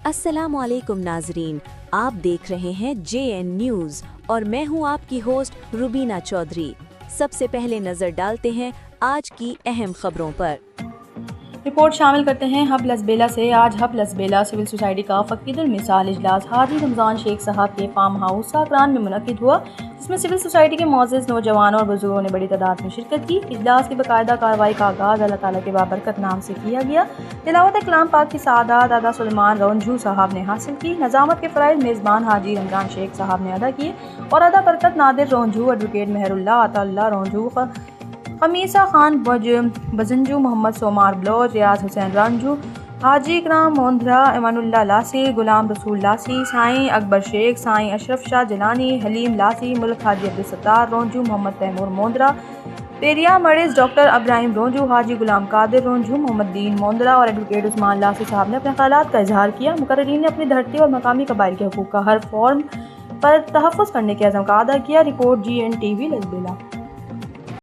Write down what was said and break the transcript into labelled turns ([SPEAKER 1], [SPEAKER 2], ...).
[SPEAKER 1] अस्सलाम वालेकुम नाजरीन, आप देख रहे हैं JN न्यूज़ और मैं हूं आपकी होस्ट रुबीना चौधरी। सबसे पहले नजर डालते हैं आज की अहम खबरों पर।
[SPEAKER 2] रिपोर्ट शामिल करते हैं हब लसबेला से। आज हब लसबेला सिविल सोसाइटी का फ़कीदुल मिसाल इजलास हाजी रमज़ान शेख साहब के फार्म हाउस साकरान में मुनक़िद हुआ, जिसमें सिविल सोसाइटी के मोअज़्ज़ज़ नौजवानों और बुजुर्गों ने बड़ी तादाद में शिरकत की। इजलास की बाकायदा कार्रवाई का आगाज़ अल्लाह ताला के बाबरकत नाम से किया गया। तिलावत कलाम पाक की सादात आदा सुलेमान रोंझू साहब ने हासिल की। नज़ामत के फ़राइज़ मेज़बान हाजी रमज़ान शेख साहब ने अदा किए और अदा बरकत नादिर रोंझू, एडवोकेट मेहरुल्लाह अताउल्लाह रोंझू, खमीसा खान बजंजू, मोहम्मद सोमार ब्लोच, रियाज हुसैन रांझू, हाजी इकराम मोंधरा, इमानुल्लाह लासी, गुलाम रसूल लासी, साईं अकबर शेख, साईं अशरफ शाह जिलानी, हलीम लासी, मुल्क हाजी अब्दुलसत्तार रोंझू, मोहम्मद तैमूर मोंधरा, पेरिया मरिज, डॉक्टर अब्राहिम रोंझू, हाजी गुलाम कादिर रोंझू, मोहम्मद दीन मोंधरा और एडवोकेट उस्मान लासी साहब ने अपने ख्यालात का इजहार किया। मुकर्रीरीन ने अपनी धरती और मकामी कबाइल के हकूक़ का हर फॉर्म पर तहफ़्फ़ुज़ करने के अज़म का अदा किया। Report GN TV Lasbela.